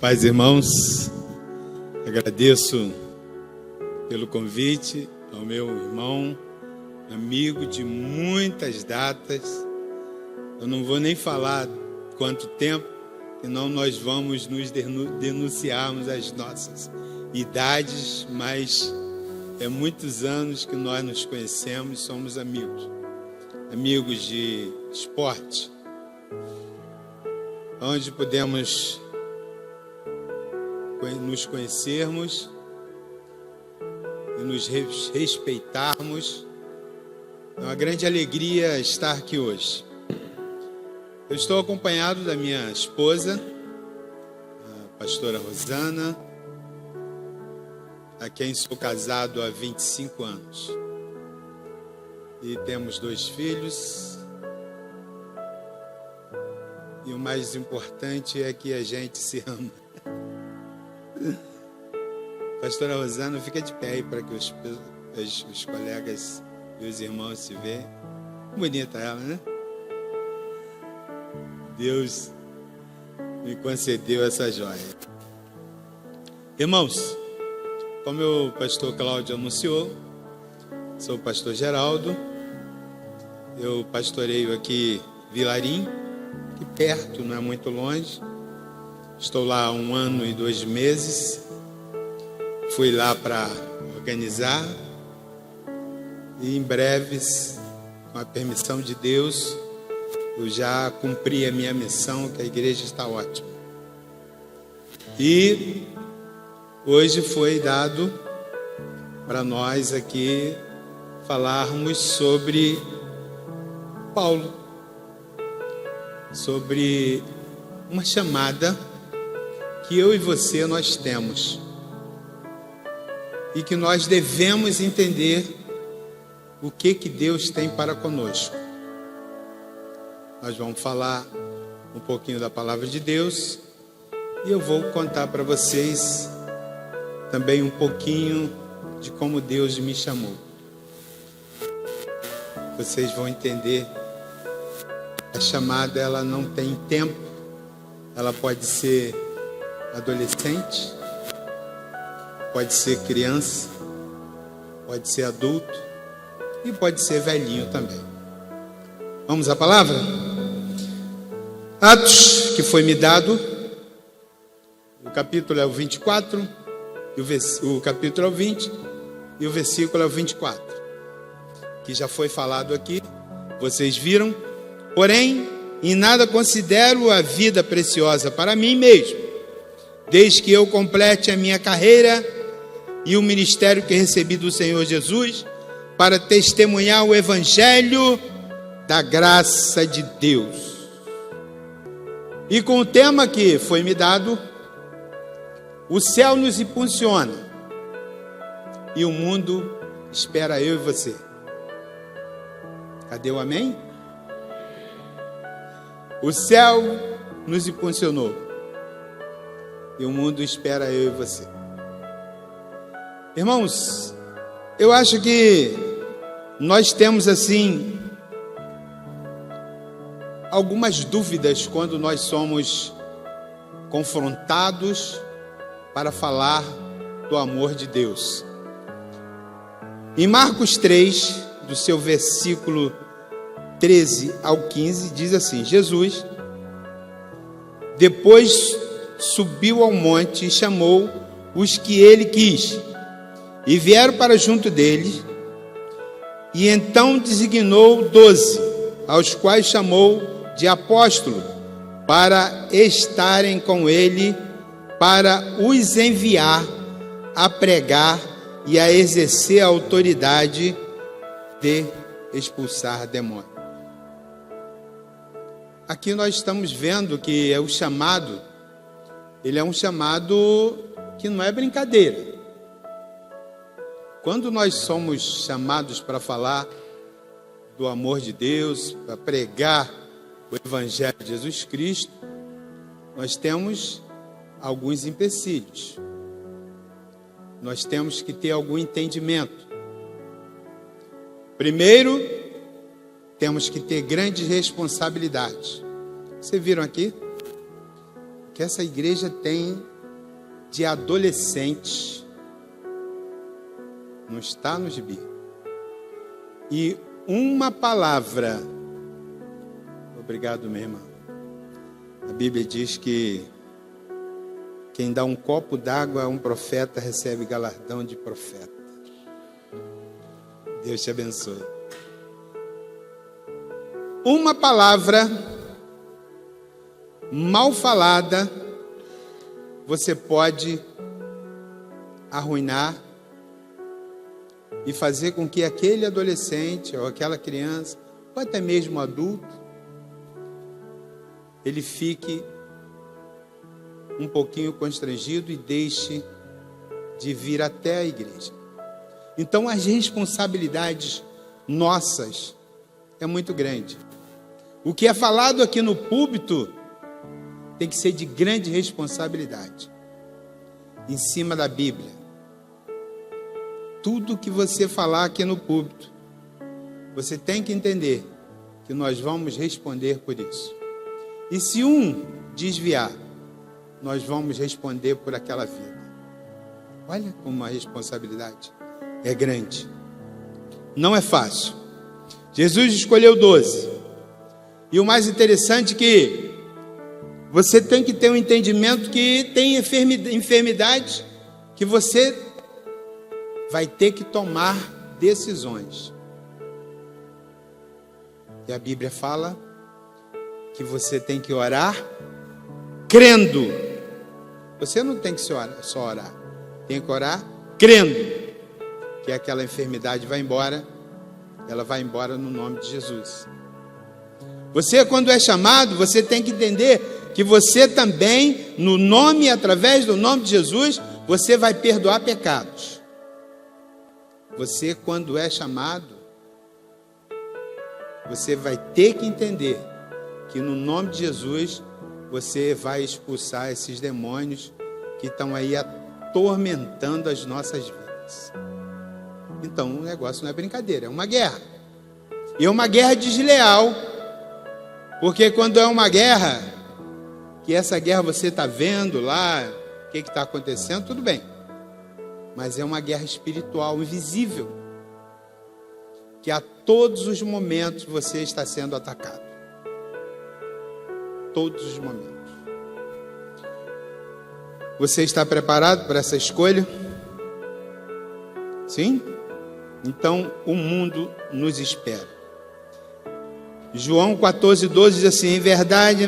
Paz, irmãos, agradeço pelo convite ao meu irmão, amigo de muitas datas. Eu não vou nem falar quanto tempo, senão nós vamos nos denunciarmos as nossas idades, mas é muitos anos que nós nos conhecemos, somos amigos. Amigos de esporte, onde podemos nos conhecermos e nos respeitarmos. É uma grande alegria estar aqui hoje. Eu estou acompanhado da minha esposa, a pastora Rosana, a quem sou casado há 25 anos. E temos 2 filhos. E o mais importante é que a gente se ama. Pastora Rosana, fica de pé aí para que os colegas e os irmãos se vejam. Bonita ela, né? Deus me concedeu essa joia. Irmãos, como o pastor Cláudio anunciou, sou o pastor Geraldo. Eu pastoreio aqui Vilarim, aqui perto, não é muito longe. Estou lá há 1 ano e 2 meses. Fui lá para organizar. E em breves, com a permissão de Deus, eu já cumpri a minha missão, que a igreja está ótima. E hoje foi dado para nós aqui falarmos sobre Paulo, sobre uma chamada que eu e você nós temos e que nós devemos entender o que Deus tem para conosco. Nós vamos falar um pouquinho da palavra de Deus e eu vou contar para vocês também um pouquinho de como Deus me chamou. Vocês vão entender. A chamada, ela não tem tempo. Ela pode ser adolescente, pode ser criança, pode ser adulto e pode ser velhinho também. Vamos à palavra? Atos, que foi me dado, o capítulo é o 24, o capítulo é o 20 e o versículo é o 24, que já foi falado aqui, vocês viram. Porém, em nada considero a vida preciosa para mim mesmo, desde que eu complete a minha carreira e o ministério que recebi do Senhor Jesus, para testemunhar o evangelho da graça de Deus. E com o tema que foi me dado, o céu nos impulsiona e o mundo espera eu e você. Cadê o amém? O céu nos impulsionou e o mundo espera eu e você. Irmãos, eu acho que nós temos assim algumas dúvidas quando nós somos confrontados para falar do amor de Deus. Em Marcos 3, do seu versículo 13 ao 15, diz assim: Jesus, depois subiu ao monte e chamou os que ele quis, e vieram para junto dele, e então designou 12, aos quais chamou de apóstolos, para estarem com ele, para os enviar a pregar e a exercer a autoridade de expulsar demônios. Aqui nós estamos vendo que é o chamado, ele é um chamado que não é brincadeira. Quando nós somos chamados para falar do amor de Deus, para pregar o evangelho de Jesus Cristo, nós temos alguns empecilhos. Nós temos que ter algum entendimento. Primeiro, temos que ter grandes responsabilidades. Vocês viram aqui que essa igreja tem de adolescentes. Não está no gibi. E uma palavra. Obrigado, minha irmã. A Bíblia diz que quem dá um copo d'água a um profeta recebe galardão de profeta. Deus te abençoe. Uma palavra mal falada, você pode arruinar e fazer com que aquele adolescente ou aquela criança, ou até mesmo adulto, ele fique um pouquinho constrangido e deixe de vir até a igreja. Então, as responsabilidades nossas é muito grande. O que é falado aqui no púlpito tem que ser de grande responsabilidade. Em cima da Bíblia. Tudo que você falar aqui no púlpito, você tem que entender que nós vamos responder por isso. E se um desviar, nós vamos responder por aquela vida. Olha como a responsabilidade é grande. Não é fácil. Jesus escolheu 12. E o mais interessante é que você tem que ter um entendimento que tem enfermidade que você vai ter que tomar decisões. E a Bíblia fala que você tem que orar crendo. Você não tem que só orar. Tem que orar crendo que aquela enfermidade vai embora. Ela vai embora no nome de Jesus. Você, quando é chamado, você tem que entender que você também, no nome, através do nome de Jesus, você vai perdoar pecados. Você, quando é chamado, você vai ter que entender que no nome de Jesus, você vai expulsar esses demônios que estão aí atormentando as nossas vidas. Então, o negócio não é brincadeira, é uma guerra. E é uma guerra desleal. Porque quando é uma guerra, que essa guerra você está vendo lá, o que está acontecendo, tudo bem. Mas é uma guerra espiritual, invisível. Que a todos os momentos você está sendo atacado. Todos os momentos. Você está preparado para essa escolha? Sim? Então o mundo nos espera. João 14:12 diz assim: em verdade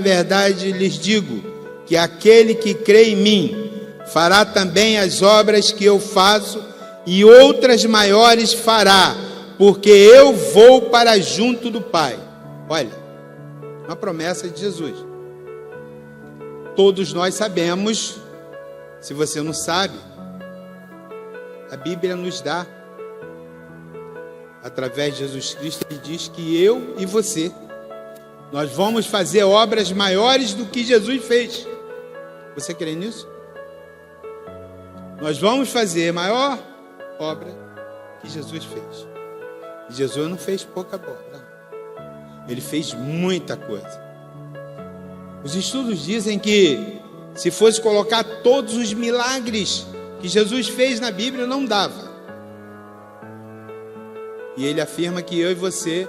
lhes digo, que aquele que crê em mim, fará também as obras que eu faço, e outras maiores fará, porque eu vou para junto do Pai. Olha, uma promessa de Jesus. Todos nós sabemos, se você não sabe, a Bíblia nos dá, através de Jesus Cristo, ele diz que eu e você, nós vamos fazer obras maiores do que Jesus fez. Você crê nisso? Nós vamos fazer a maior obra que Jesus fez. E Jesus não fez pouca obra. Ele fez muita coisa. Os estudos dizem que se fosse colocar todos os milagres que Jesus fez na Bíblia, não dava. E ele afirma que eu e você,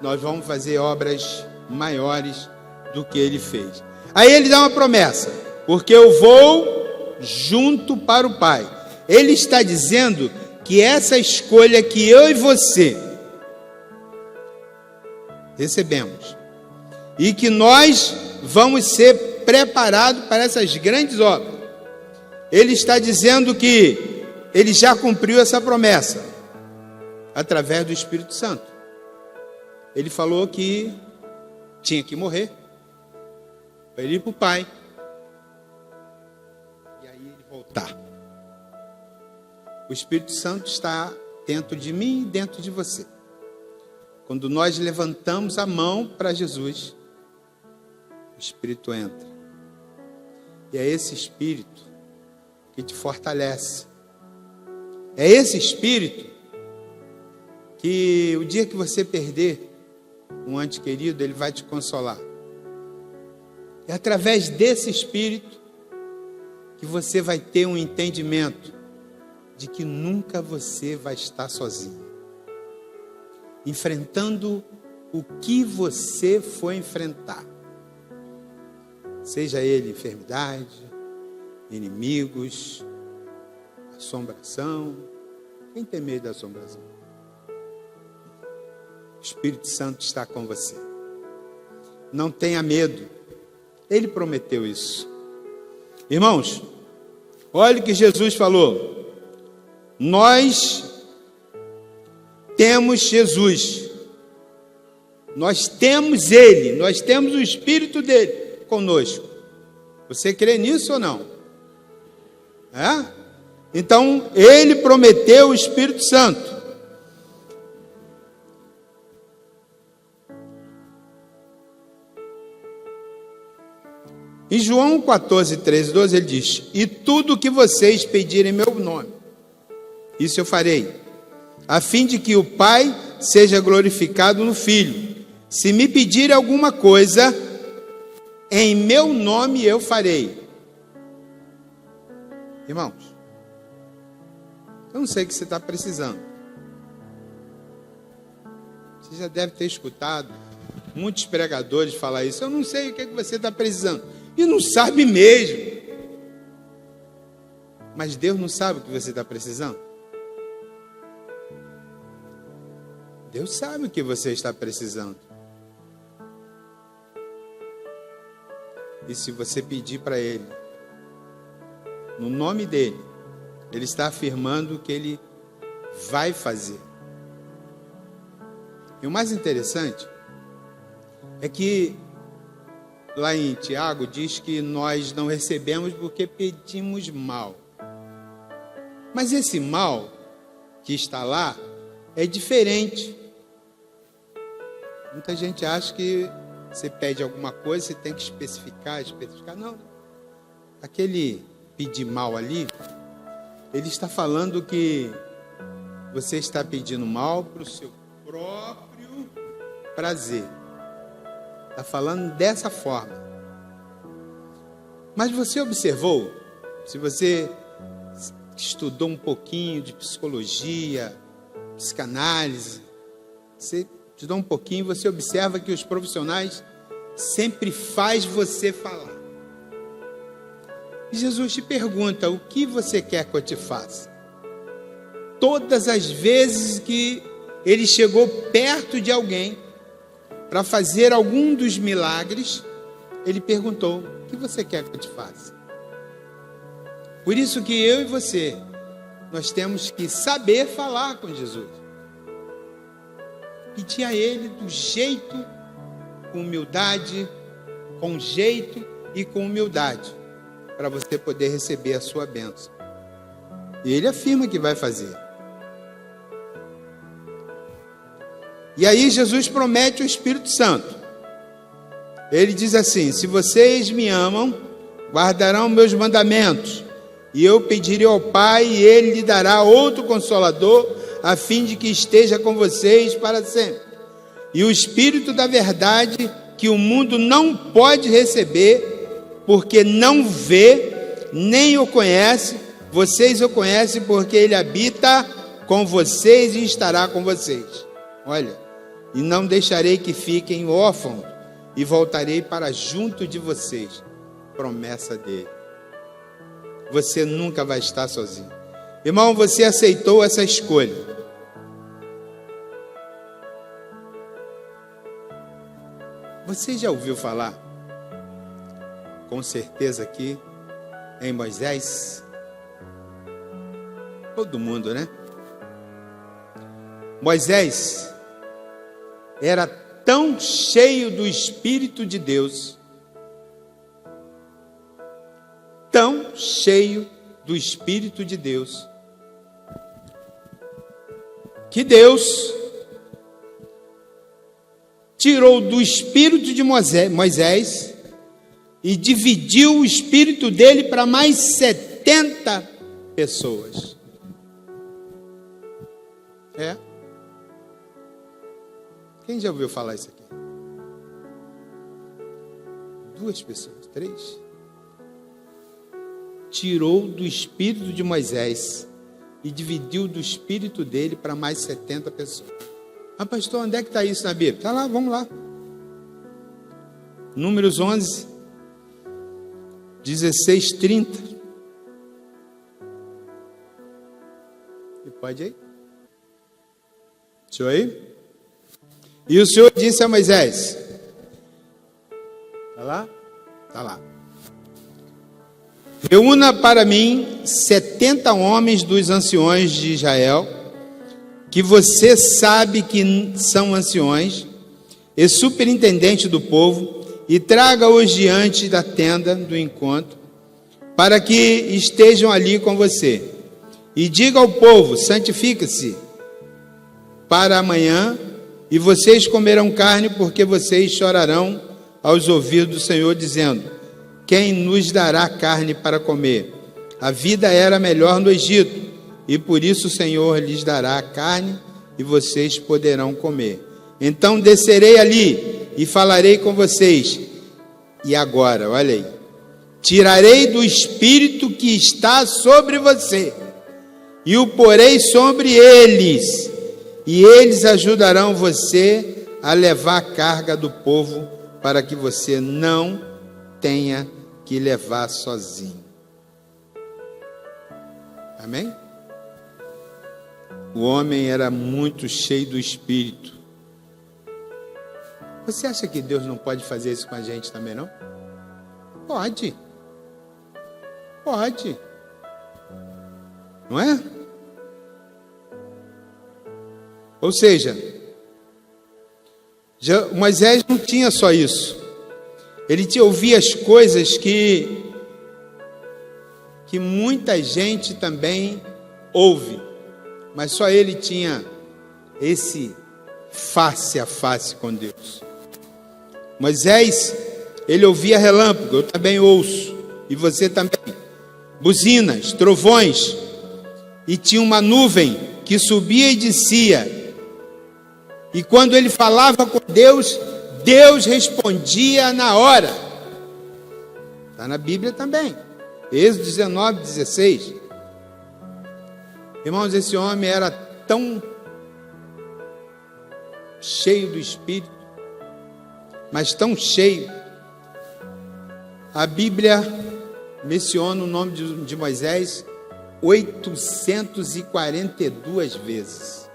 nós vamos fazer obras maiores do que ele fez. Aí ele dá uma promessa: porque eu vou junto para o Pai. Ele está dizendo que essa escolha que eu e você recebemos, e que nós vamos ser preparados para essas grandes obras. Ele está dizendo que ele já cumpriu essa promessa através do Espírito Santo. Ele falou que tinha que morrer para ele ir para o Pai e aí ele voltar. O Espírito Santo está dentro de mim e dentro de você. Quando nós levantamos a mão para Jesus, o Espírito entra. E é esse Espírito que te fortalece. É esse Espírito que o dia que você perder um ente querido, ele vai te consolar. É através desse Espírito que você vai ter um entendimento de que nunca você vai estar sozinho, enfrentando o que você for enfrentar, seja ele enfermidade, inimigos, assombração. Quem tem medo da assombração? O Espírito Santo está com você. Não tenha medo. Ele prometeu isso. Irmãos, olha o que Jesus falou. Nós temos Jesus. Nós temos Ele. Nós temos o Espírito dele conosco. Você crê nisso ou não? É? Então, Ele prometeu o Espírito Santo. Em João 14, 13, 12, ele diz: e tudo o que vocês pedirem em meu nome, isso eu farei, a fim de que o Pai seja glorificado no Filho. Se me pedirem alguma coisa, em meu nome eu farei. Irmãos, eu não sei o que você está precisando. Você já deve ter escutado muitos pregadores falar isso. Eu não sei o que você está precisando. E não sabe mesmo. Mas Deus não sabe o que você está precisando? Deus sabe o que você está precisando. E se você pedir para Ele, no nome dEle, Ele está afirmando que Ele vai fazer. E o mais interessante é que lá em Tiago diz que nós não recebemos porque pedimos mal. Mas esse mal que está lá é diferente. Muita gente acha que você pede alguma coisa, você tem que especificar. Não. Aquele pedir mal ali, ele está falando que você está pedindo mal para o seu próprio prazer. Está falando dessa forma. Mas você observou, se você estudou um pouquinho de psicologia, psicanálise, você estudou um pouquinho, você observa que os profissionais sempre faz você falar. E Jesus te pergunta: o que você quer que eu te faça? Todas as vezes que ele chegou perto de alguém para fazer algum dos milagres, ele perguntou: o que você quer que eu te faça? Por isso que eu e você, nós temos que saber falar com Jesus. Pedir a Ele do jeito, com humildade, com jeito e com humildade, para você poder receber a sua bênção. E Ele afirma que vai fazer. E aí Jesus promete o Espírito Santo. Ele diz assim: se vocês me amam, guardarão meus mandamentos. E eu pedirei ao Pai, e Ele lhe dará outro Consolador, a fim de que esteja com vocês para sempre. E o Espírito da verdade, que o mundo não pode receber, porque não vê, nem o conhece. Vocês o conhecem, porque Ele habita com vocês e estará com vocês. Olha, e não deixarei que fiquem órfãos, e voltarei para junto de vocês. Promessa dele. Você nunca vai estar sozinho. Irmão, você aceitou essa escolha. Você já ouviu falar, com certeza aqui, em Moisés? Todo mundo, né? Moisés era tão cheio do Espírito de Deus, tão cheio do Espírito de Deus, que Deus tirou do Espírito de Moisés e dividiu o Espírito dele para mais 70 pessoas. É? Quem já ouviu falar isso aqui? 2 pessoas, 3? tirou do espírito de Moisés e dividiu do espírito dele para mais 70 pessoas. Ah, pastor, onde é que está isso na Bíblia? Está lá, vamos lá. Números 11, 16, 30. E pode ir? Deixa eu ir. E o Senhor disse a Moisés: está lá? Está lá. Reúna para mim 70 homens dos anciões de Israel, que você sabe que são anciões, e superintendente do povo, e traga-os diante da tenda do encontro, para que estejam ali com você. E diga ao povo: santifica-se para amanhã, e vocês comerão carne, porque vocês chorarão aos ouvidos do Senhor, dizendo: quem nos dará carne para comer? A vida era melhor no Egito, e por isso o Senhor lhes dará carne, e vocês poderão comer. Então descerei ali, e falarei com vocês. E agora, olha aí, tirarei do espírito que está sobre você, e o porei sobre eles, e eles ajudarão você a levar a carga do povo, para que você não tenha que levar sozinho. Amém? O homem era muito cheio do Espírito. Você acha que Deus não pode fazer isso com a gente também, não? Pode. Pode. Não é? Ou seja, Moisés não tinha só isso. Ele ouvia as coisas que muita gente também ouve, mas só ele tinha esse face a face com Deus. Moisés, ele ouvia relâmpago, eu também ouço, e você também, buzinas, trovões, e tinha uma nuvem que subia e descia, e quando ele falava com Deus, Deus respondia na hora. Está na Bíblia também. Êxodo 19, 16. Irmãos, esse homem era tão cheio do Espírito, mas tão cheio. A Bíblia menciona o nome de Moisés 842 vezes.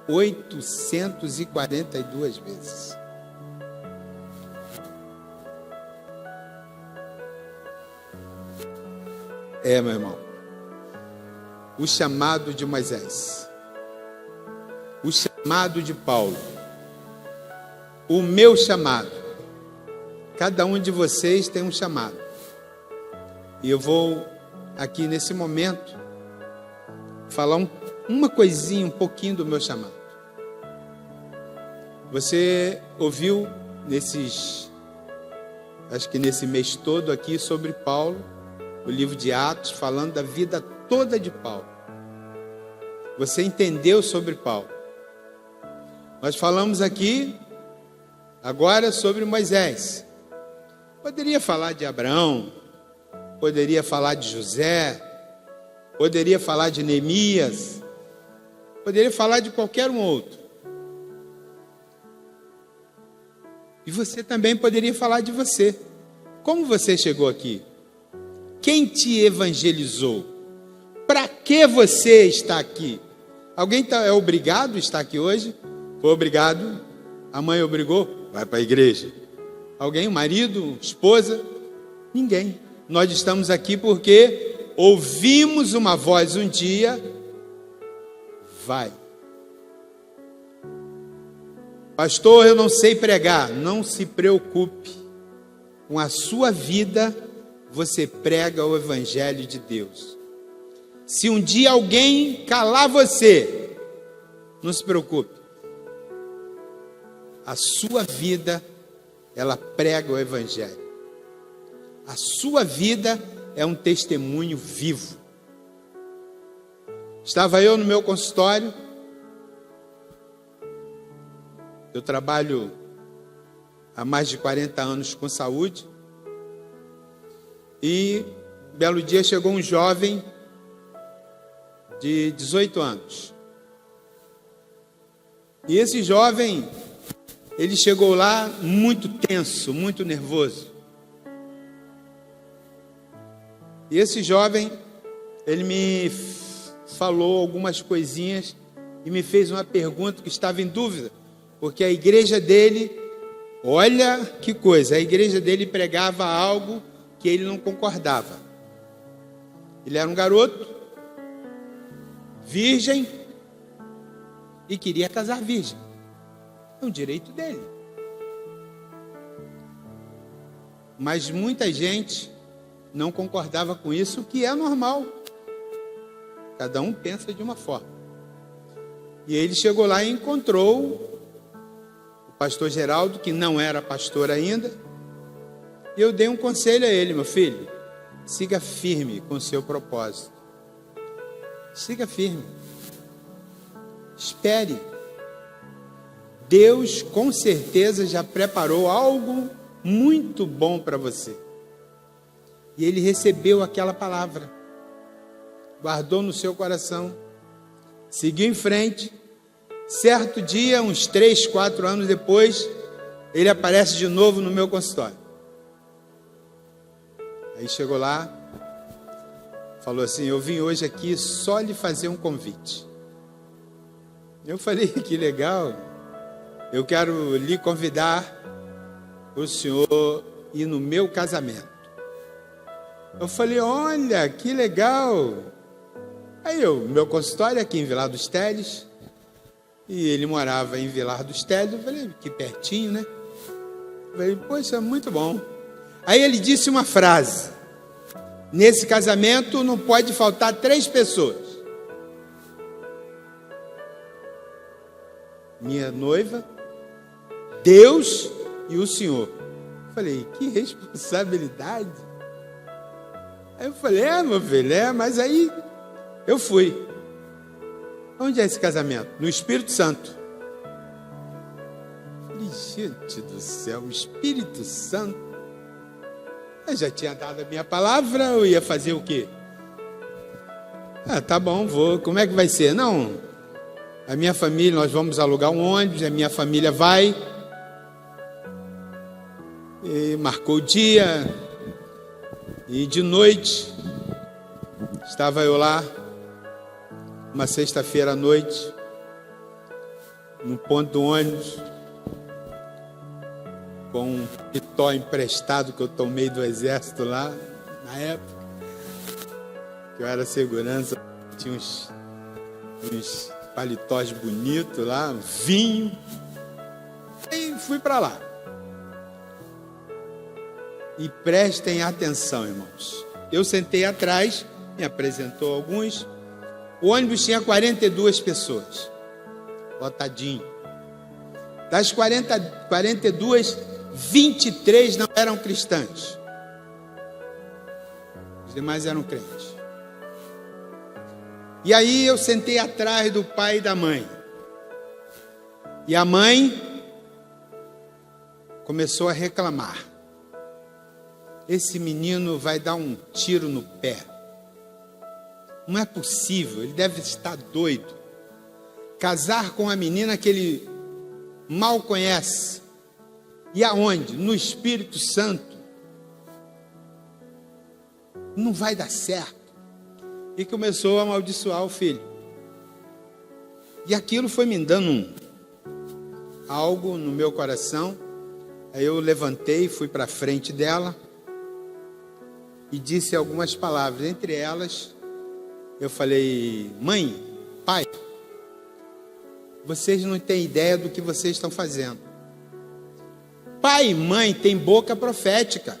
842 vezes. Meu irmão, o chamado de Moisés, o chamado de Paulo, o meu chamado, cada um de vocês tem um chamado, e eu vou aqui nesse momento falar uma coisinha, um pouquinho do meu chamado. Você ouviu acho que nesse mês todo aqui sobre Paulo, o livro de Atos, falando da vida toda de Paulo. Você entendeu sobre Paulo. Nós falamos aqui agora sobre Moisés. Poderia falar de Abraão, poderia falar de José, poderia falar de Neemias, poderia falar de qualquer um outro. E você também poderia falar de você. Como você chegou aqui? Quem te evangelizou? Para que você está aqui? Alguém é obrigado a estar aqui hoje? Foi obrigado? A mãe obrigou? Vai para a igreja. Alguém? O marido? Esposa? Ninguém. Nós estamos aqui porque ouvimos uma voz um dia. Vai. Pastor, eu não sei pregar. Não se preocupe. Com a sua vida, você prega o Evangelho de Deus. Se um dia alguém calar você, não se preocupe. A sua vida, ela prega o Evangelho. A sua vida é um testemunho vivo. Estava eu no meu consultório. Eu trabalho há mais de 40 anos com saúde. E belo dia chegou um jovem de 18 anos. E esse jovem, ele chegou lá muito tenso, muito nervoso. E esse jovem, ele me falou algumas coisinhas e me fez uma pergunta que estava em dúvida, porque a igreja dele, olha que coisa, a igreja dele pregava algo que ele não concordava. Ele era um garoto, virgem, e queria casar virgem. É um direito dele. Mas muita gente não concordava com isso, o que é normal. Cada um pensa de uma forma. E ele chegou lá e encontrou o pastor Geraldo, que não era pastor ainda. E eu dei um conselho a ele: meu filho, siga firme com o seu propósito. Siga firme. Espere. Deus com certeza já preparou algo muito bom para você. E ele recebeu aquela palavra, guardou no seu coração, seguiu em frente. Certo dia, uns 3, 4 anos depois, ele aparece de novo no meu consultório. Aí chegou lá, falou assim: eu vim hoje aqui só lhe fazer um convite. Eu falei: que legal, eu quero lhe convidar o senhor ir no meu casamento. Eu falei: olha, que legal. Aí meu consultório é aqui em Vilar dos Teles, e ele morava em Vilar dos Teles. Eu falei: que pertinho, né? Eu falei: poxa, muito bom. Aí ele disse uma frase: nesse casamento não pode faltar 3 pessoas. Minha noiva, Deus e o Senhor. Eu falei: que responsabilidade. Aí eu falei: meu filho, mas aí eu fui. Onde é esse casamento? No Espírito Santo. Eu falei: gente do céu, o Espírito Santo. Eu já tinha dado a minha palavra, eu ia fazer o quê? Tá bom, vou. Como é que vai ser? Não, a minha família, nós vamos alugar um ônibus, a minha família vai. E marcou o dia. E de noite, estava eu lá, uma sexta-feira à noite, no ponto do ônibus, com um pitó emprestado que eu tomei do exército lá, na época, que eu era segurança, tinha uns paletós bonitos lá, um vinho, e fui para lá. E prestem atenção, irmãos. Eu sentei atrás, me apresentou alguns. O ônibus tinha 42 pessoas, lotadinho. Das 42, 23 não eram cristãs. Os demais eram crentes. E aí eu sentei atrás do pai e da mãe. E a mãe começou a reclamar: esse menino vai dar um tiro no pé. Não é possível, ele deve estar doido. Casar com a menina que ele mal conhece. E aonde? No Espírito Santo. Não vai dar certo. E começou a amaldiçoar o filho. E aquilo foi me dando algo no meu coração. Aí eu levantei e fui para a frente dela e disse algumas palavras. Entre elas, eu falei: mãe, pai, vocês não têm ideia do que vocês estão fazendo. Pai e mãe têm boca profética.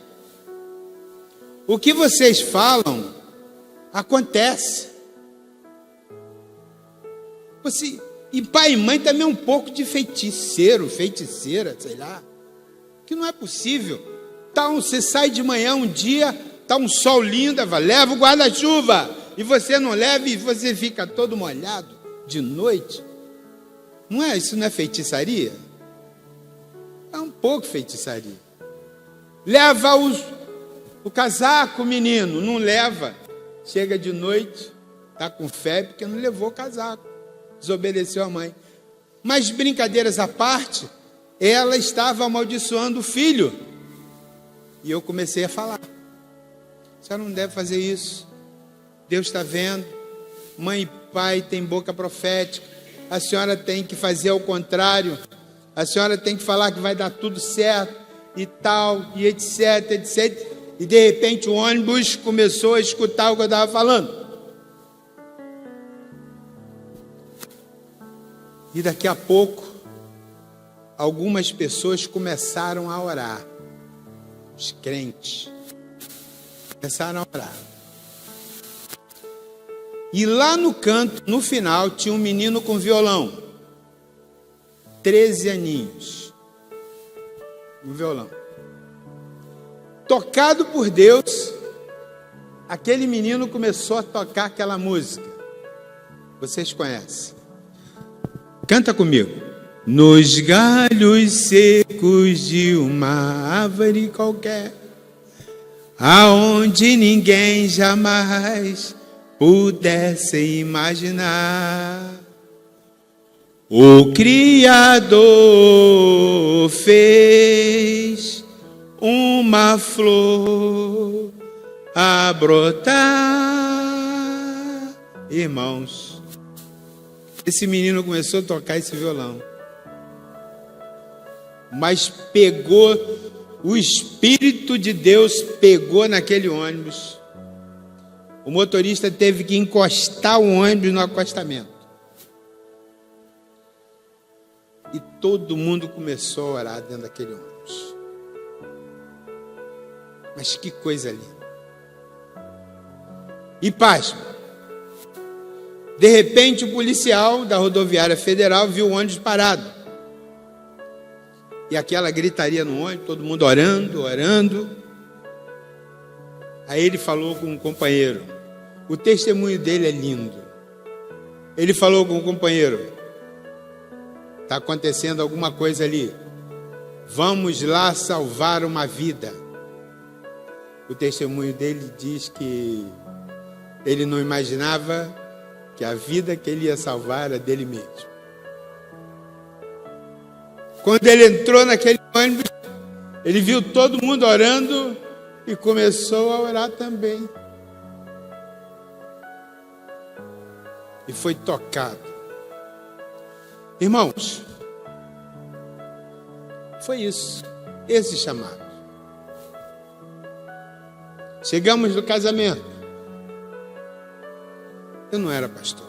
O que vocês falam acontece. E pai e mãe também é um pouco de feiticeiro, feiticeira, sei lá. Que não é possível. Você sai de manhã um dia, está um sol lindo, leva o guarda-chuva, e você não leva e você fica todo molhado de noite. Não é? Isso não é feitiçaria? É um pouco feitiçaria. Leva O casaco, menino, não leva. Chega de noite, está com febre, porque não levou o casaco. Desobedeceu a mãe. Mas brincadeiras à parte, ela estava amaldiçoando o filho. E eu comecei a falar: a senhora não deve fazer isso. Deus está vendo. Mãe e pai têm boca profética. A senhora tem que fazer ao contrário. A senhora tem que falar que vai dar tudo certo e tal, e etc, etc. E de repente o ônibus começou a escutar o que eu estava falando. E daqui a pouco, algumas pessoas começaram a orar. Os crentes começaram a orar. E lá no canto, no final, tinha um menino com violão. 13 aninhos. Um violão. Tocado por Deus, aquele menino começou a tocar aquela música. Vocês conhecem? Canta comigo. Nos galhos secos de uma árvore qualquer, aonde ninguém jamais pudesse imaginar, o Criador fez uma flor a brotar. Irmãos, esse menino começou a tocar esse violão, mas pegou, o Espírito de Deus pegou naquele ônibus. O motorista teve que encostar o ônibus no acostamento. E todo mundo começou a orar dentro daquele ônibus. Mas que coisa linda. E pasme, de repente o policial da rodoviária federal viu o ônibus parado. E aquela gritaria no ônibus, todo mundo orando, orando. Aí ele falou com um companheiro. O testemunho dele é lindo. Ele falou com o companheiro: está acontecendo alguma coisa ali. Vamos lá salvar uma vida. O testemunho dele diz que ele não imaginava que a vida que ele ia salvar era dele mesmo. Quando ele entrou naquele ônibus, ele viu todo mundo orando e começou a orar também. E foi tocado. Irmãos, foi isso, esse chamado. Chegamos no casamento. Eu não era pastor.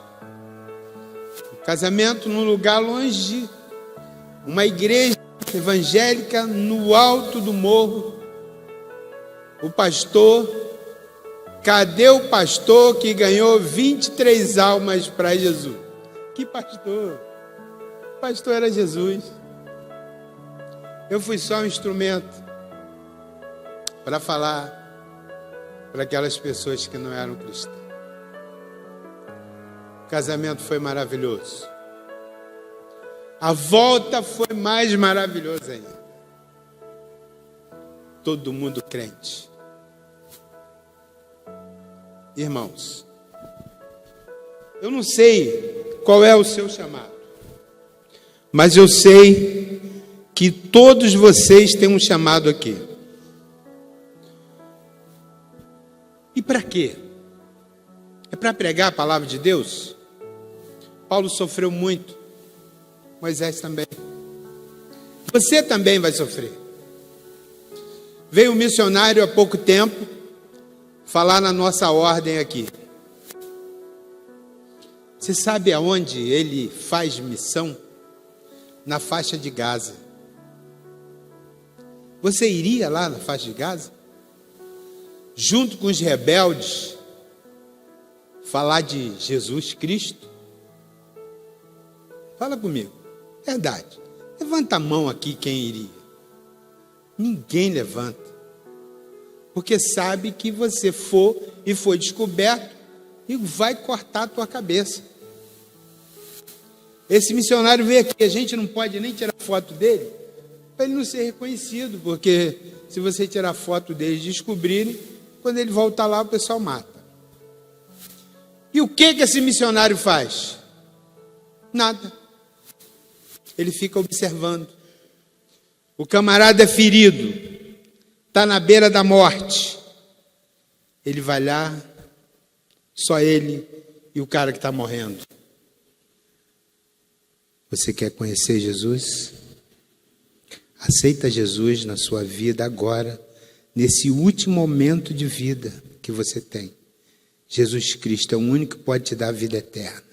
O casamento num lugar longe, uma igreja evangélica no alto do morro. O pastor, cadê o pastor que ganhou 23 almas para Jesus? Que pastor? O pastor era Jesus. Eu fui só um instrumento para falar para aquelas pessoas que não eram cristãs. O casamento foi maravilhoso. A volta foi mais maravilhosa ainda. Todo mundo crente. Irmãos, eu não sei qual é o seu chamado, mas eu sei que todos vocês têm um chamado aqui. E para quê? É para pregar a palavra de Deus? Paulo sofreu muito, Moisés também. Você também vai sofrer. Veio um missionário há pouco tempo falar na nossa ordem aqui. Você sabe aonde ele faz missão? Na faixa de Gaza. Você iria lá na faixa de Gaza? Junto com os rebeldes, falar de Jesus Cristo? Fala comigo. Verdade. Levanta a mão aqui quem iria. Ninguém levanta. Porque sabe que você for e foi descoberto e vai cortar a tua cabeça. Esse missionário veio aqui, a gente não pode nem tirar foto dele, para ele não ser reconhecido, porque se você tirar foto dele e descobrirem, quando ele voltar lá, o pessoal mata. E o que esse missionário faz? Nada. Ele fica observando. O camarada é ferido, está na beira da morte. Ele vai lá, só ele e o cara que está morrendo. Você quer conhecer Jesus? Aceita Jesus na sua vida agora, nesse último momento de vida que você tem. Jesus Cristo é o único que pode te dar a vida eterna.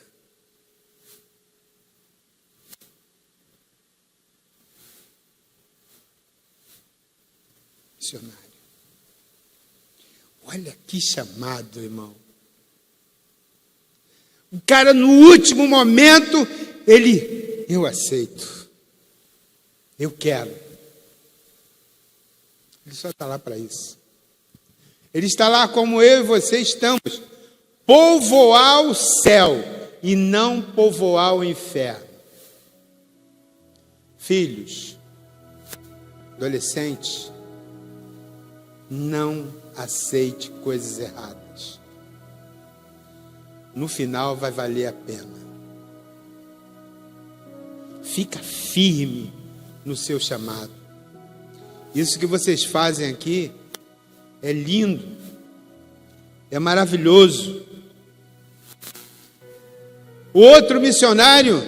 Missionário. Olha que chamado, irmão. O cara no último momento, eu aceito. Eu quero. Ele só está lá para isso. Ele está lá como eu e você estamos. Povoar o céu e não povoar o inferno. Filhos, adolescentes, não aceite coisas erradas. No final vai valer a pena. Fica firme no seu chamado. Isso que vocês fazem aqui é lindo, é maravilhoso. O outro missionário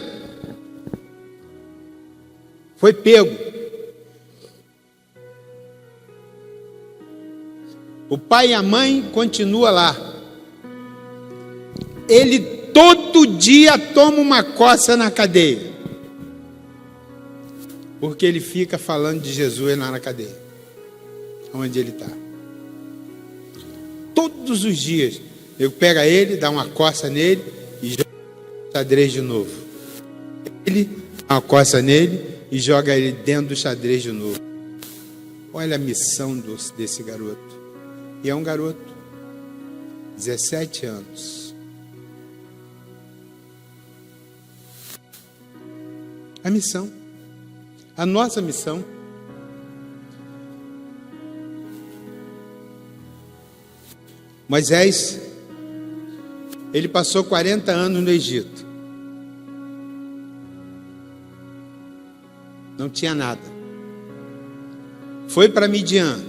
foi pego. O pai e a mãe continuam lá. Ele todo dia toma uma coça na cadeia. Porque ele fica falando de Jesus lá na cadeia. Onde ele está. Todos os dias. Eu pego ele, dá uma coça nele e joga no xadrez de novo. Ele dá uma coça nele e joga ele dentro do xadrez de novo. Olha a missão desse garoto. E é um garoto, 17 anos. A missão, a nossa missão. Moisés, ele passou 40 anos no Egito. Não tinha nada. Foi para Midian.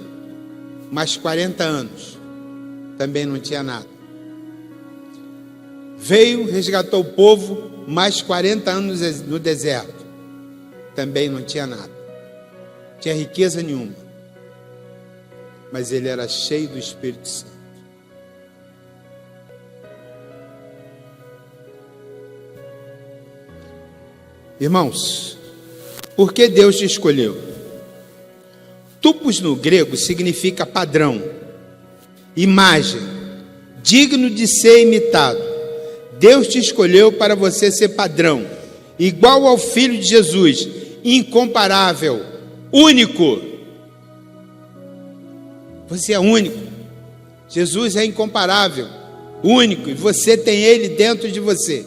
Mais 40 anos, também não tinha nada. Veio, resgatou o povo, mais 40 anos no deserto, também não tinha nada. Tinha riqueza nenhuma. Mas ele era cheio do Espírito Santo. Irmãos, por que Deus te escolheu? Tupos no grego significa padrão, imagem, digno de ser imitado. Deus te escolheu para você ser padrão, igual ao Filho de Jesus, incomparável, único. Você é único. Jesus é incomparável, único, e você tem Ele dentro de você.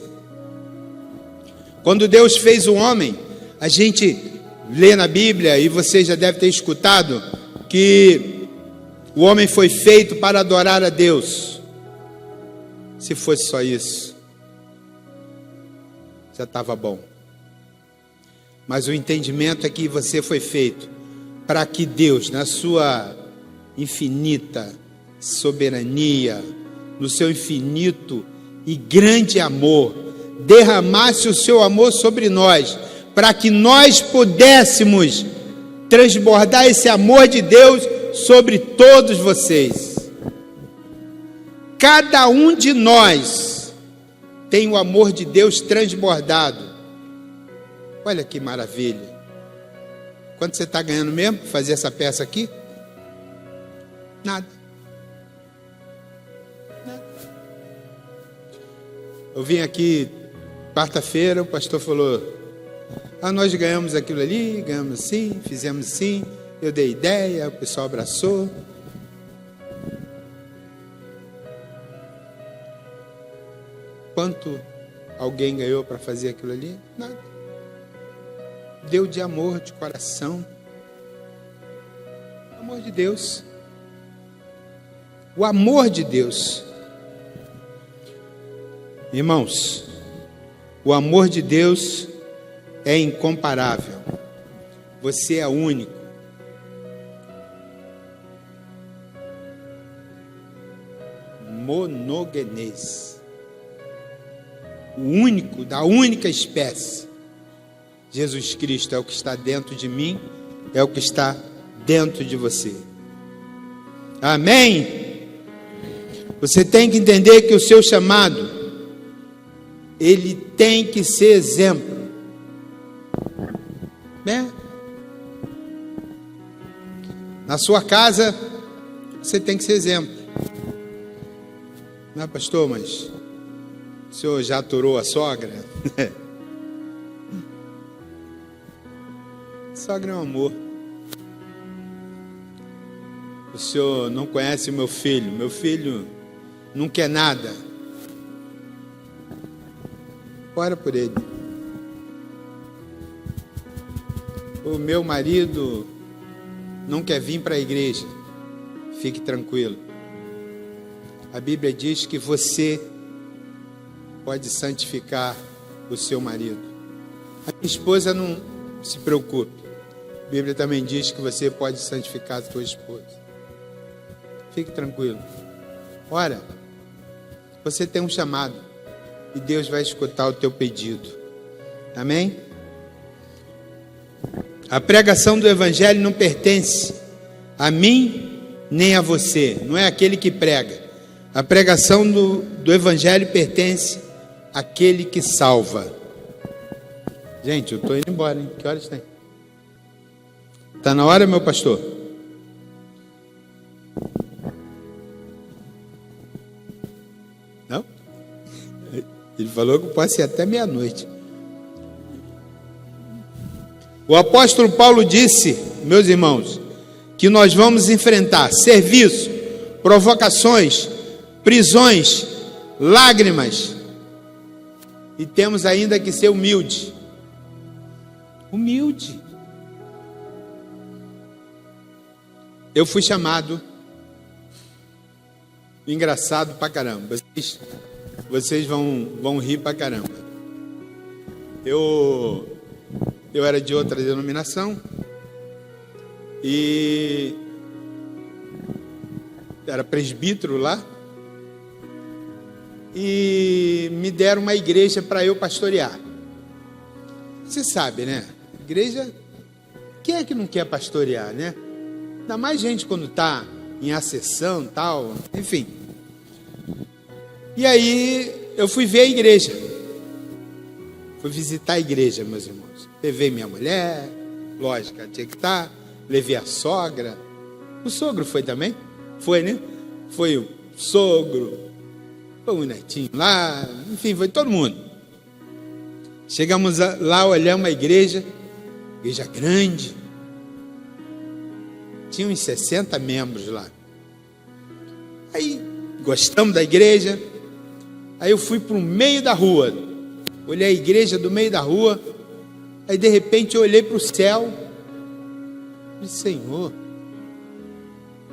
Quando Deus fez o homem, a gente lê na Bíblia, e você já deve ter escutado, que o homem foi feito para adorar a Deus. Se fosse só isso, já estava bom. Mas o entendimento é que você foi feito para que Deus, na sua infinita soberania, no seu infinito e grande amor, derramasse o seu amor sobre nós, para que nós pudéssemos transbordar esse amor de Deus sobre todos vocês. Cada um de nós tem o amor de Deus transbordado. Olha que maravilha. Quanto você está ganhando mesmo para fazer essa peça aqui? Nada. Eu vim aqui quarta-feira, o pastor falou: nós ganhamos aquilo ali, ganhamos assim, fizemos assim, eu dei ideia, o pessoal abraçou. Quanto alguém ganhou para fazer aquilo ali? Nada. Deu de amor, de coração. amor de Deus. O amor de Deus. Irmãos, o amor de Deus é incomparável. Você é único. Monogenês. O único, da única espécie. Jesus Cristo é o que está dentro de mim, é o que está dentro de você. Amém? Você tem que entender que o seu chamado, ele tem que ser exemplo. Né? Na sua casa, você tem que ser exemplo. Não é, pastor, mas o senhor já aturou a sogra? Sogra é um amor. O senhor não conhece o meu filho. Meu filho não quer nada. Ora por ele. O meu marido não quer vir para a igreja. Fique tranquilo. A Bíblia diz que você pode santificar o seu marido. A minha esposa não se preocupe. A Bíblia também diz que você pode santificar a sua esposa. Fique tranquilo. Ora, você tem um chamado e Deus vai escutar o teu pedido. Amém? A pregação do Evangelho não pertence a mim nem a você. Não é aquele que prega. A pregação do Evangelho pertence àquele que salva. Gente, eu estou indo embora, hein? Que horas tem? Está na hora, meu pastor? Não? Ele falou que pode ser até meia-noite. O apóstolo Paulo disse, meus irmãos, que nós vamos enfrentar serviço, provocações, prisões, lágrimas, e temos ainda que ser humilde. Humilde. Eu fui chamado, engraçado pra caramba. Vocês vão rir pra caramba. Eu era de outra denominação e era presbítero lá. E me deram uma igreja para eu pastorear. Você sabe, né? Igreja, quem é que não quer pastorear, né? Ainda mais gente quando está em acessão, tal, enfim. E aí eu fui ver a igreja. Fui visitar a igreja, meus irmãos. Levei minha mulher, lógico, ela tinha que estar. Levei a sogra. O sogro foi também? Foi, né? Foi o sogro. Foi um netinho lá, enfim, foi todo mundo. Chegamos lá, olhamos a igreja grande. Tinha uns 60 membros lá. Aí, gostamos da igreja. Aí eu fui para o meio da rua. Olhei a igreja do meio da rua. Aí, de repente, eu olhei para o céu. E disse, Senhor,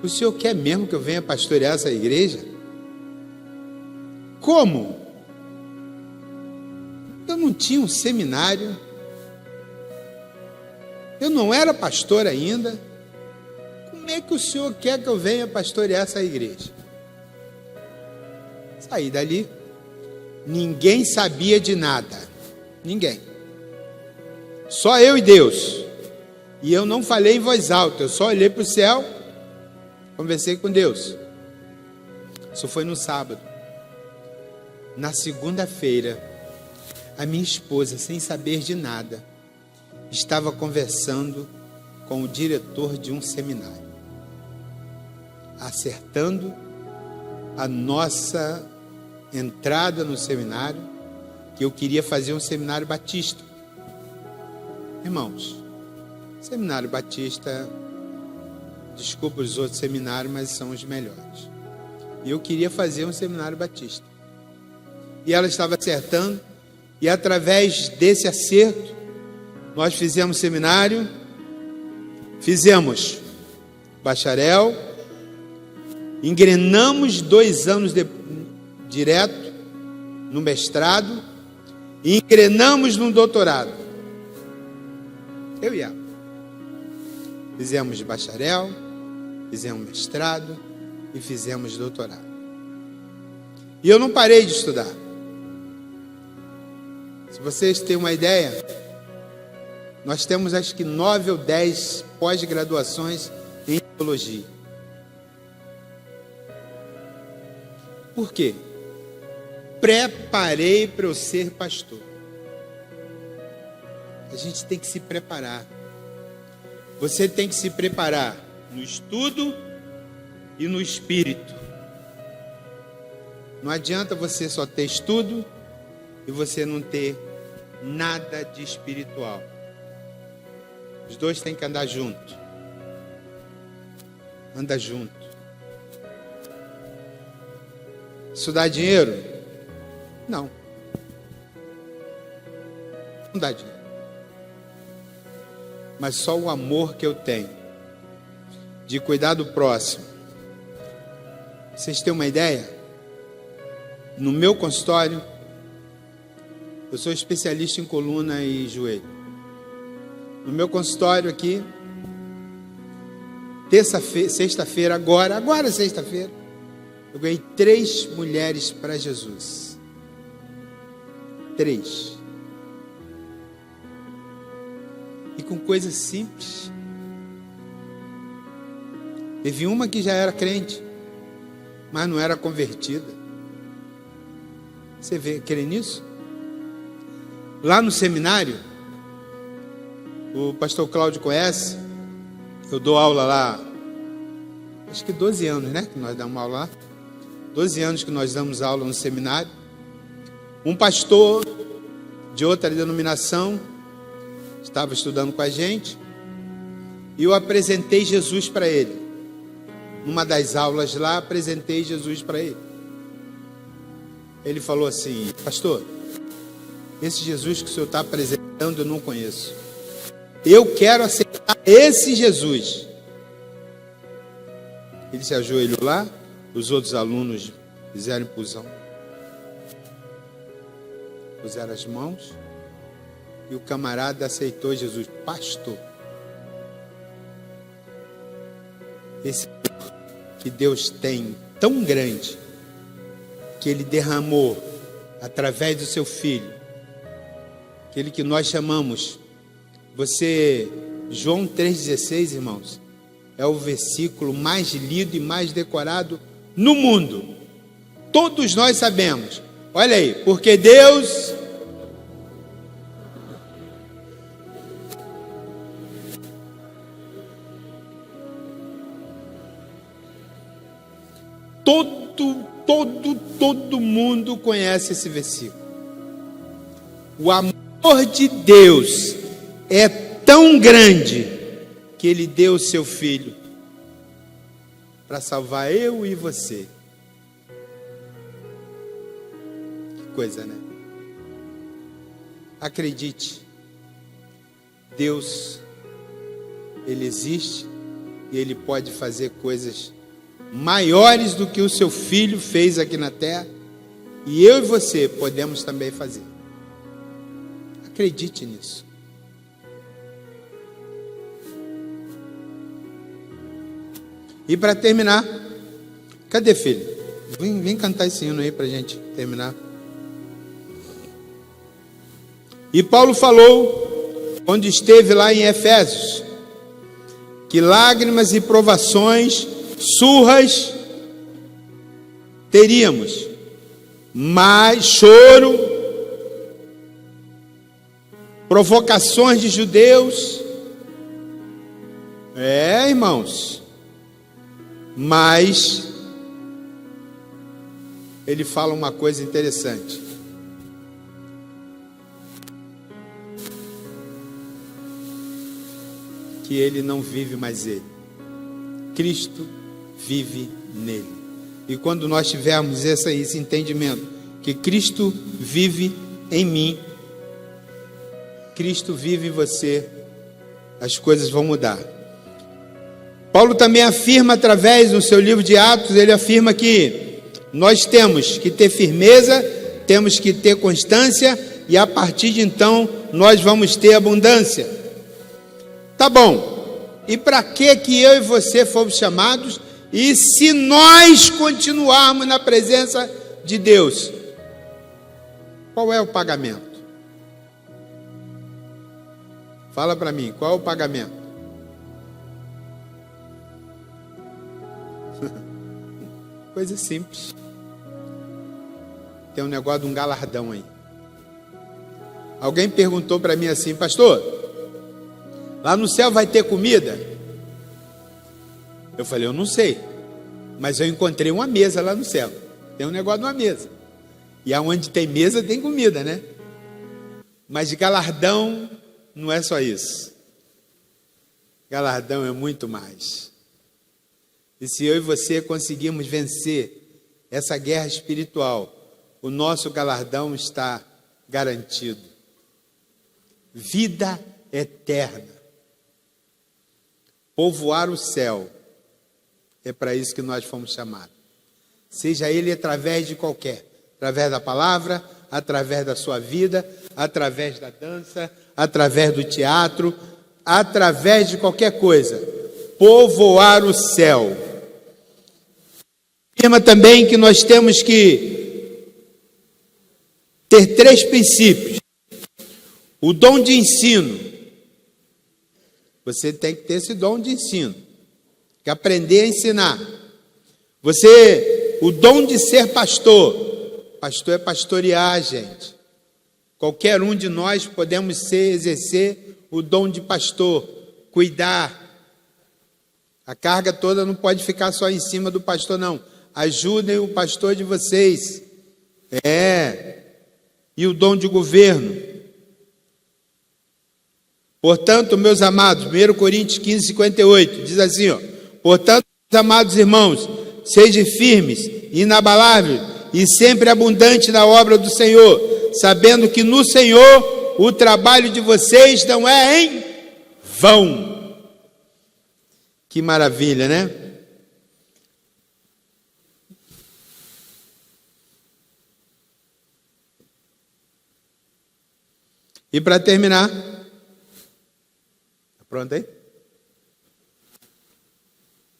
o Senhor quer mesmo que eu venha pastorear essa igreja? Como? Eu não tinha um seminário, eu não era pastor ainda. Como é que o Senhor quer que eu venha pastorear essa igreja? Saí dali, ninguém sabia de nada, ninguém, só eu e Deus. E eu não falei em voz alta, eu só olhei para o céu, conversei com Deus. Isso foi no sábado. Na segunda-feira, a minha esposa, sem saber de nada, estava conversando com o diretor de um seminário, acertando a nossa entrada no seminário, que eu queria fazer um seminário batista. Irmãos, seminário batista, desculpa os outros seminários, mas são os melhores. E eu queria fazer um seminário batista. E ela estava acertando, e através desse acerto, nós fizemos seminário, fizemos bacharel, engrenamos 2 anos direto no mestrado e engrenamos no doutorado. Eu e ela. Fizemos bacharel, fizemos mestrado e fizemos doutorado. E eu não parei de estudar. Se vocês têm uma ideia, nós temos acho que 9 ou 10 pós-graduações em teologia. Por quê? Preparei para eu ser pastor. A gente tem que se preparar. Você tem que se preparar no estudo e no espírito. Não adianta você só ter estudo e você não ter nada de espiritual. Os dois têm que andar junto. Anda junto. Isso dá dinheiro? Não. Não dá dinheiro. Mas só o amor que eu tenho de cuidar do próximo. Vocês têm uma ideia? No meu consultório, eu sou especialista em coluna e joelho. No meu consultório aqui, sexta-feira, agora sexta-feira, eu ganhei 3 mulheres para Jesus. 3. E com coisas simples. Teve uma que já era crente, mas não era convertida. Você crê nisso? Lá no seminário, o pastor Cláudio conhece, eu dou aula lá, acho que 12 anos, né? Que nós damos aula lá. 12 anos que nós damos aula no seminário. Um pastor de outra denominação estava estudando com a gente e eu apresentei Jesus para ele. Numa das aulas lá, apresentei Jesus para ele. Ele falou assim: pastor, esse Jesus que o senhor está apresentando eu não conheço. Eu quero aceitar esse Jesus. Ele se ajoelhou lá, os outros alunos fizeram impulsão. Puseram as mãos e o camarada aceitou Jesus. Pastor, esse que Deus tem tão grande, que Ele derramou através do seu Filho, aquele que nós chamamos, João 3,16, irmãos, é o versículo mais lido e mais decorado no mundo. Todos nós sabemos. Olha aí, porque Deus todo mundo conhece esse versículo. O amor de Deus é tão grande que Ele deu o seu Filho para salvar eu e você. Que coisa, né? Acredite, Deus, Ele existe e Ele pode fazer coisas maiores do que o seu Filho fez aqui na terra, e eu e você podemos também fazer. Acredite nisso. E para terminar, cadê, filho? Vem cantar esse hino aí para a gente terminar. E Paulo falou, quando esteve lá em Efésios, que lágrimas e provações, surras teríamos, mas choro, provocações de judeus, irmãos, mas ele fala uma coisa interessante, que ele não vive mais ele, Cristo vive nele. E quando nós tivermos esse entendimento, que Cristo vive em mim, Cristo vive em você, as coisas vão mudar. Paulo também afirma através do seu livro de Atos, ele afirma que nós temos que ter firmeza, temos que ter constância, e a partir de então nós vamos ter abundância. Tá bom, e para que eu e você fomos chamados? E se nós continuarmos na presença de Deus, qual é o pagamento? Fala para mim, qual é o pagamento? Coisa simples. Tem um negócio de um galardão aí. Alguém perguntou para mim assim: pastor, lá no céu vai ter comida? Eu falei: eu não sei, mas eu encontrei uma mesa lá no céu. Tem um negócio de uma mesa. E aonde tem mesa tem comida, né? Mas de galardão não é só isso. Galardão é muito mais. E se eu e você conseguirmos vencer essa guerra espiritual, o nosso galardão está garantido. Vida eterna. Povoar o céu. É para isso que nós fomos chamados. Seja ele através de qualquer. Através da palavra, através da sua vida, através da dança, através do teatro, através de qualquer coisa. Povoar o céu. Afirma também que nós temos que ter 3 princípios. O dom de ensino. Você tem que ter esse dom de ensino. Tem que aprender a ensinar. O dom de ser pastor. Pastor é pastorear, gente. Qualquer um de nós podemos exercer o dom de pastor. Cuidar. A carga toda não pode ficar só em cima do pastor, não. Ajudem o pastor de vocês. E o dom de governo. Portanto, meus amados, 1 Coríntios 15, 58, diz assim, ó: portanto, meus amados irmãos, sejam firmes, inabaláveis e sempre abundantes na obra do Senhor, sabendo que no Senhor o trabalho de vocês não é em vão. Que maravilha, né? E para terminar, tá pronto aí?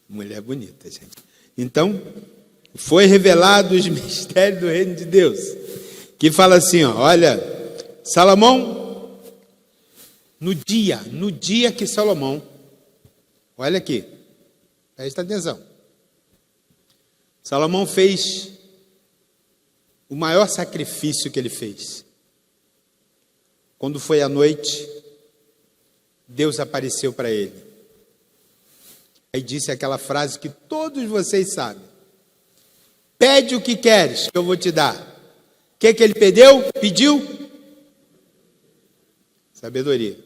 Mulher bonita, gente. Então, foi revelado os mistérios do reino de Deus, que fala assim, ó, olha, Salomão, no dia que Salomão, olha aqui, presta atenção, Salomão fez o maior sacrifício que ele fez. Quando foi à noite, Deus apareceu para ele. Aí disse aquela frase que todos vocês sabem: pede o que queres, que eu vou te dar. O que ele pediu? Sabedoria.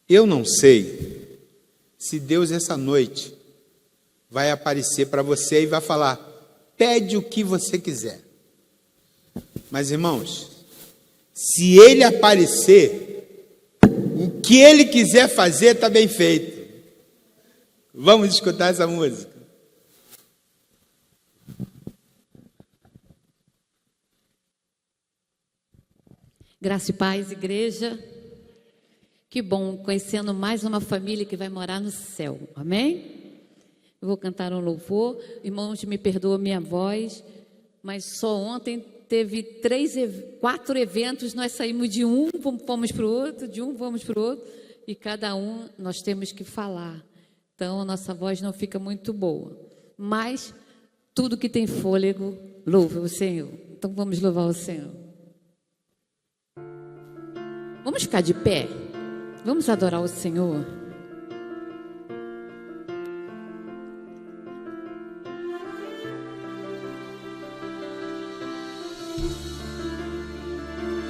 Eu não sei se Deus essa noite vai aparecer para você e vai falar: pede o que você quiser. Mas, irmãos, se ele aparecer, o que ele quiser fazer está bem feito. Vamos escutar essa música. Graça e paz, igreja. Que bom, conhecendo mais uma família que vai morar no céu. Amém? Eu vou cantar um louvor. Irmãos, me perdoa minha voz, mas só ontem teve 4 eventos, nós saímos de um, fomos para o outro, de um vamos para o outro, e cada um nós temos que falar. Então, a nossa voz não fica muito boa. Mas, tudo que tem fôlego, louva o Senhor. Então, vamos louvar o Senhor. Vamos ficar de pé? Vamos adorar o Senhor?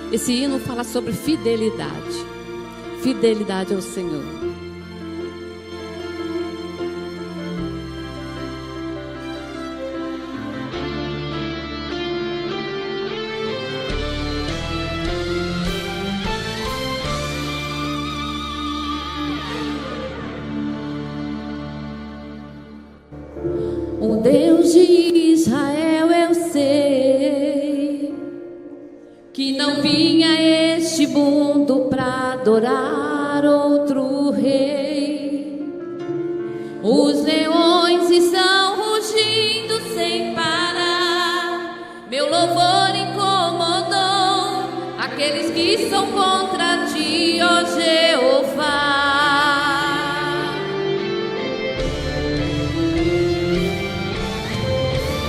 Esse hino fala sobre fidelidade. Fidelidade ao Senhor. não vim a este mundo pra adorar outro rei. Os leões estão rugindo sem parar. Meu louvor incomodou aqueles que são contra ti, ó Jeová.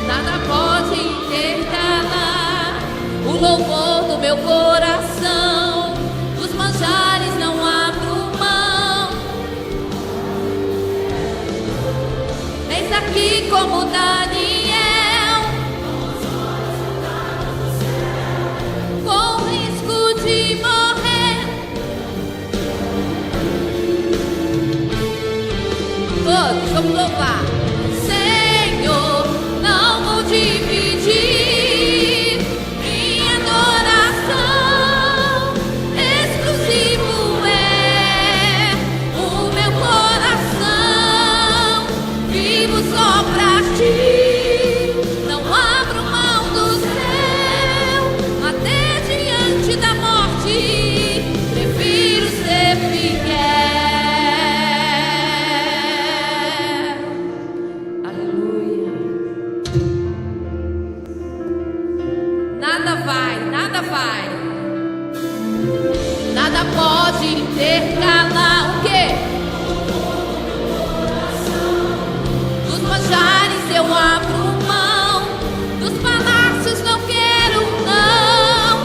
Nada pode intercalar o louvor do meu coração. Dos manjares não abro mão. Eis aqui como Daniel, com risco de morrer. Todos vamos louvar. Senhor, não vou dividir minha adoração. Exclusivo é o meu coração. Vivo só pra ti. Não abro mão do céu. Até diante da morte, prefiro ser fiel. Aleluia. Nada vai. Nada pode intercalar o quê? Dos manjares eu abro mão. Dos palácios não quero não.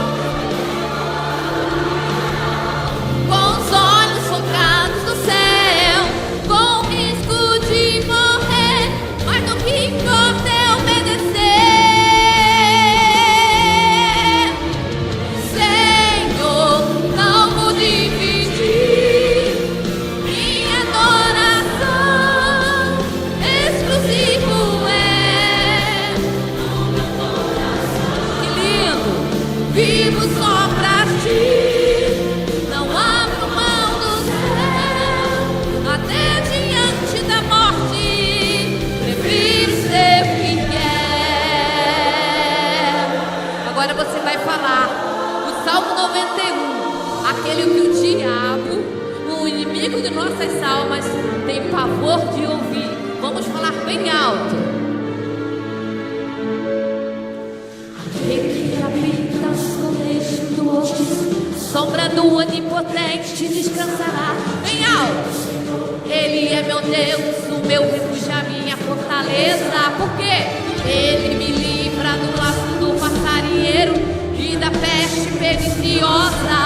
Com os olhos focados no céu, com risco de morrer, mas no que importa é obedecer. Senhor, não vou dividir minha adoração. Exclusivo é que lindo. Vivo só pra ti. Não abro mão do céu. Até diante da morte, prefiro ser fiel. Agora você vai falar o Salmo 91, aquele que o diabo, o inimigo de nossas almas, tem pavor de ouvir. Vamos falar bem alto. Aquele que habita no colégio do Altíssimo, sombra do Onipotente descansará. Bem alto. Ele é meu Deus, o meu refúgio, a minha fortaleza. Por quê? Ele me livra do laço do passarinheiro e da peste perniciosa.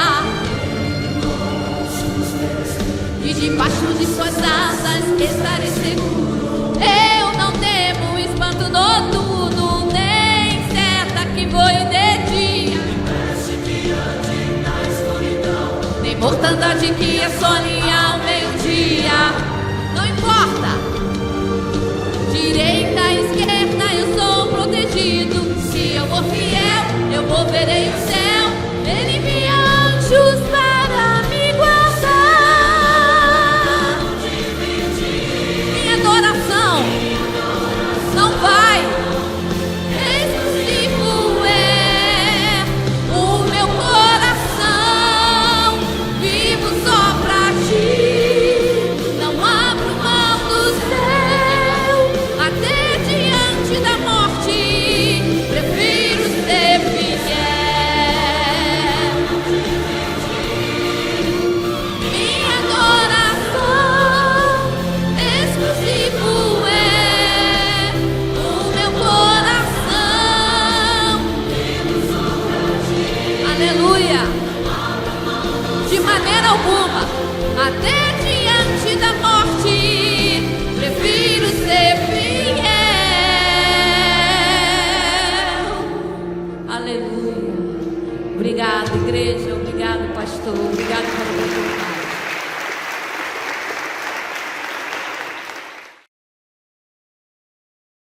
E debaixo de suas asas estarei seguro. Eu não temo espanto noturno, nem seta que voe de dia, nem mortandade que assole ao meio-dia. Não importa, direita, esquerda, eu sou protegido. Se eu for fiel, eu moverei o céu. Ele envia anjos para me guardar. Minha adoração não vai. Exclusivo é o meu coração. Vivo só pra ti. Não abro mão do céu. Até diante da morte, prefiro ser fiel. Minha adoração exclusivo é o meu coração. Aleluia. De maneira alguma, até diante da morte, prefiro ser fiel. Aleluia. Obrigado, igreja. Obrigado, pastor. Obrigado pela oportunidade.